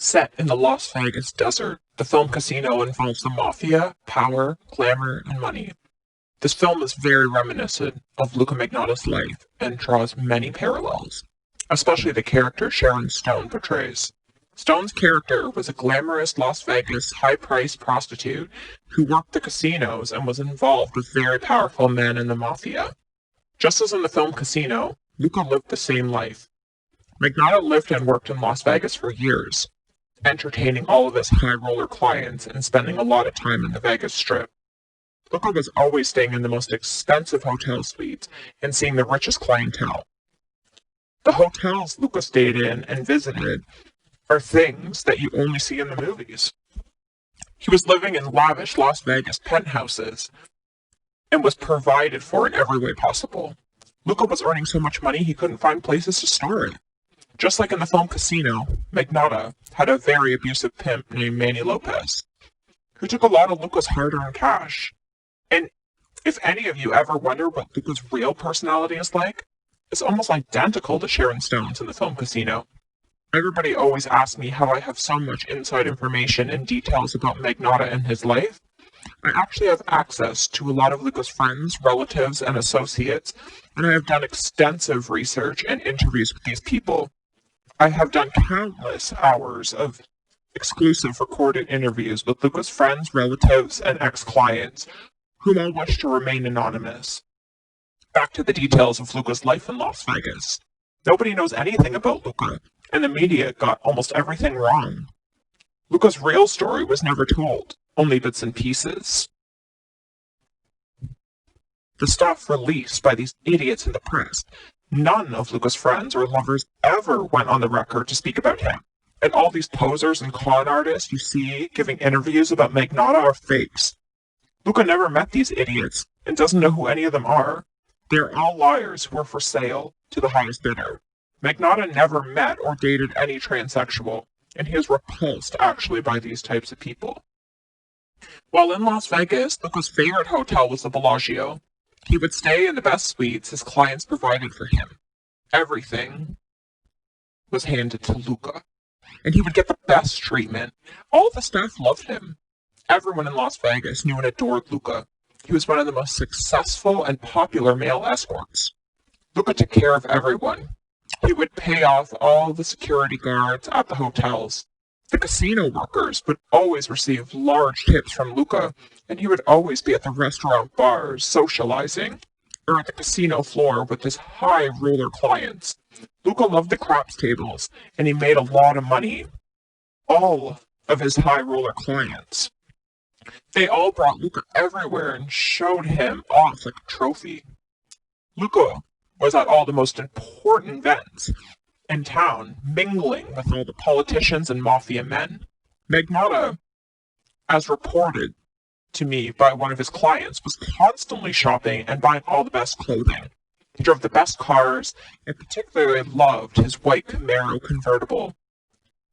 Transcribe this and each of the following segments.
Set in the Las Vegas desert, the film Casino involves the mafia, power, glamour, and money. This film is very reminiscent of Luka Magnotta's life and draws many parallels, especially the character Sharon Stone portrays. Stone's character was a glamorous Las Vegas high-priced prostitute who worked the casinos and was involved with very powerful men in the mafia. Just as in the film Casino, Luka lived the same life. Magnotta lived and worked in Las Vegas for years, entertaining all of his high-roller clients and spending a lot of time in the Vegas Strip. Luka was always staying in the most expensive hotel suites and seeing the richest clientele. The hotels Luka stayed in and visited are things that you only see in the movies. He was living in lavish Las Vegas penthouses and was provided for in every way possible. Luka was earning so much money he couldn't find places to store it. Just like in the film Casino, Magnotta had a very abusive pimp named Manny Lopez, who took a lot of Luka's hard-earned cash. And if any of you ever wonder what Luka's real personality is like, it's almost identical to Sharon Stone's in the film Casino. Everybody always asks me how I have so much inside information and details about Magnotta and his life. I actually have access to a lot of Luka's friends, relatives, and associates, and I have done extensive research and interviews with these people. I have done countless hours of exclusive recorded interviews with Luka's friends, relatives, and ex-clients, whom all wish to remain anonymous. Back to the details of Luka's life in Las Vegas. Nobody knows anything about Luka, and the media got almost everything wrong. Luka's real story was never told, only bits and pieces. The stuff released by these idiots in the press, none of Luka's friends or lovers ever went on the record to speak about him. And all these posers and con artists you see giving interviews about Magnotta are fakes. Luka never met these idiots and doesn't know who any of them are. They're all liars who are for sale to the highest bidder. Magnotta never met or dated any transsexual, and he is repulsed actually by these types of people. While in Las Vegas, Luka's favorite hotel was the Bellagio. He would stay in the best suites his clients provided for him. Everything was handed to Luka, and he would get the best treatment. All the staff loved him. Everyone in Las Vegas knew and adored Luka. He was one of the most successful and popular male escorts. Luka took care of everyone. He would pay off all the security guards at the hotels. The casino workers would always receive large tips from Luka, and he would always be at the restaurant bars socializing, or at the casino floor with his high roller clients. Luka loved the craps tables, and he made a lot of money. All of his high roller clients. They all brought Luka everywhere and showed him off like a trophy. Luka was at all the most important events in town, mingling with all the politicians and mafia men. Magnotta, as reported to me by one of his clients, was constantly shopping and buying all the best clothing. He drove the best cars and particularly loved his white Camaro convertible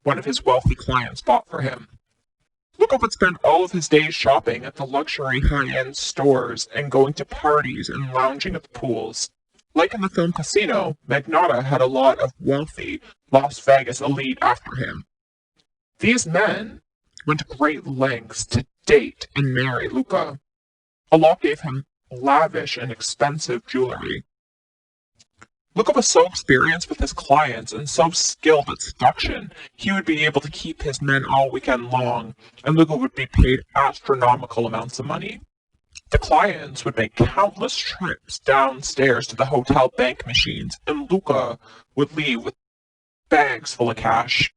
one of his wealthy clients bought for him. Luka would spend all of his days shopping at the luxury high-end stores and going to parties and lounging at the pools. Like in the film Casino, Magnotta had a lot of wealthy Las Vegas elite after him. These men went to great lengths to date and marry Luka. A lot gave him lavish and expensive jewelry. Luka was so experienced with his clients and so skilled at seduction, he would be able to keep his men all weekend long, and Luka would be paid astronomical amounts of money. The clients would make countless trips downstairs to the hotel bank machines, and Luka would leave with bags full of cash.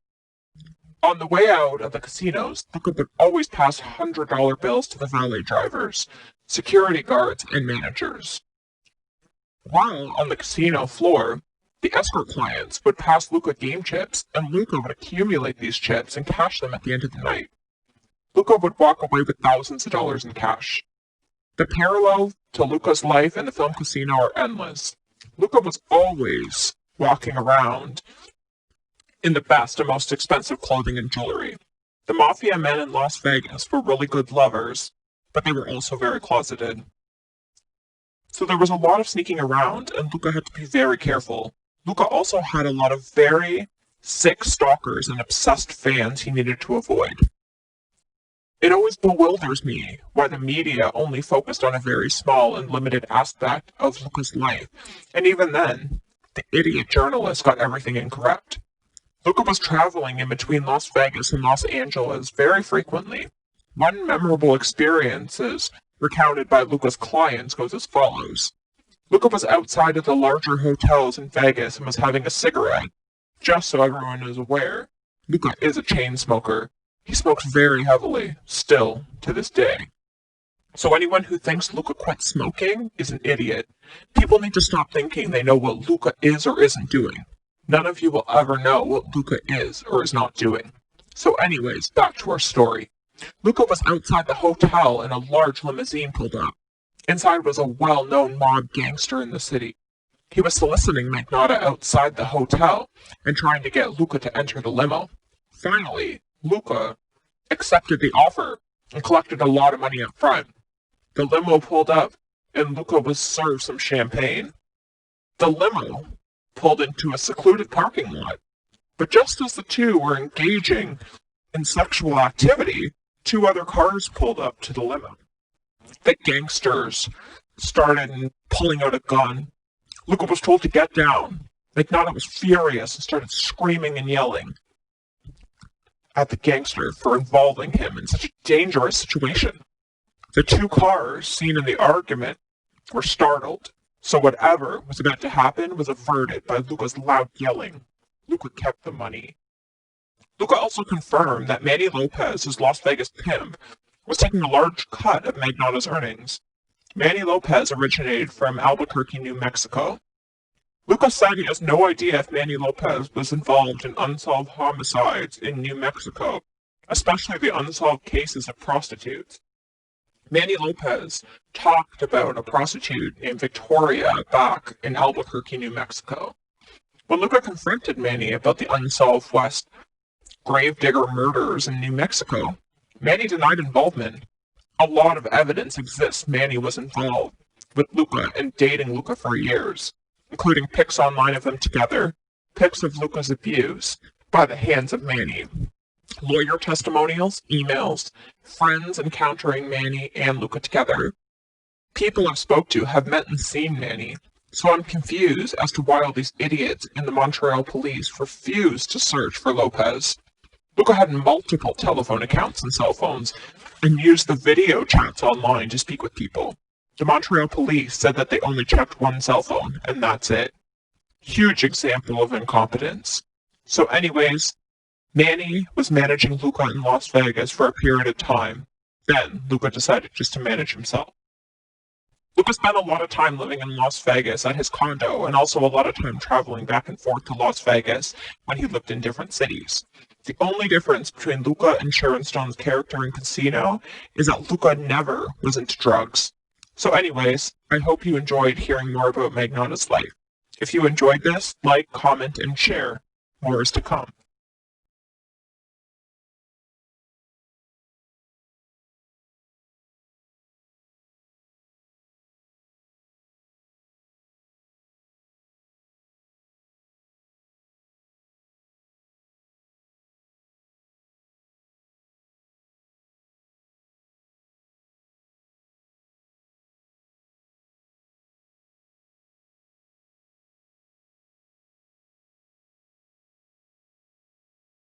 On the way out of the casinos, Luka would always pass $100 bills to the valet drivers, security guards, and managers. While on the casino floor, the escort clients would pass Luka game chips, and Luka would accumulate these chips and cash them at the end of the night. Luka would walk away with thousands of dollars in cash. The parallel to Luka's life in the film Casino are endless. Luka was always walking around in the best and most expensive clothing and jewelry. The mafia men in Las Vegas were really good lovers, but they were also very closeted. So there was a lot of sneaking around, and Luka had to be very careful. Luka also had a lot of very sick stalkers and obsessed fans he needed to avoid. It always bewilders me why the media only focused on a very small and limited aspect of Luka's life, and even then, the idiot journalist got everything incorrect. Luka was traveling in between Las Vegas and Los Angeles very frequently. One memorable experience recounted by Luka's clients goes as follows. Luka was outside of the larger hotels in Vegas and was having a cigarette. Just so everyone is aware, Luka is a chain smoker. He smokes very heavily, still, to this day. So anyone who thinks Luka quit smoking is an idiot. People need to stop thinking they know what Luka is or isn't doing. None of you will ever know what Luka is or is not doing. So anyways, back to our story. Luka was outside the hotel and a large limousine pulled up. Inside was a well-known mob gangster in the city. He was soliciting Magnotta outside the hotel and trying to get Luka to enter the limo. Finally, Luka accepted the offer and collected a lot of money up front. The limo pulled up and Luka was served some champagne. The limo pulled into a secluded parking lot. But just as the two were engaging in sexual activity, two other cars pulled up to the limo. The gangsters started pulling out a gun. Luka was told to get down. Magnotta was furious and started screaming and yelling at the gangster for involving him in such a dangerous situation. The two cars seen in the argument were startled, so whatever was about to happen was averted by Luka's loud yelling. Luka kept the money. Luka also confirmed that Manny Lopez, his Las Vegas pimp, was taking a large cut of Magnotta's earnings. Manny Lopez originated from Albuquerque, New Mexico. Luka said he has no idea if Manny Lopez was involved in unsolved homicides in New Mexico, especially the unsolved cases of prostitutes. Manny Lopez talked about a prostitute named Victoria back in Albuquerque, New Mexico. When Luka confronted Manny about the unsolved West gravedigger murders in New Mexico, Manny denied involvement. A lot of evidence exists Manny was involved with Luka and dating Luka for years, including pics online of them together, pics of Luka's abuse by the hands of Manny, lawyer testimonials, emails, friends encountering Manny and Luka together. People I've spoke to have met and seen Manny, so I'm confused as to why all these idiots in the Montreal police refused to search for Lopez. Luka had multiple telephone accounts and cell phones, and used the video chats online to speak with people. The Montreal police said that they only checked one cell phone, and that's it. Huge example of incompetence. So anyways, Manny was managing Luka in Las Vegas for a period of time. Then, Luka decided just to manage himself. Luka spent a lot of time living in Las Vegas at his condo, and also a lot of time traveling back and forth to Las Vegas when he lived in different cities. The only difference between Luka and Sharon Stone's character in Casino is that Luka never was into drugs. So anyways, I hope you enjoyed hearing more about Magnotta's life. If you enjoyed this, like, comment, and share. More is to come.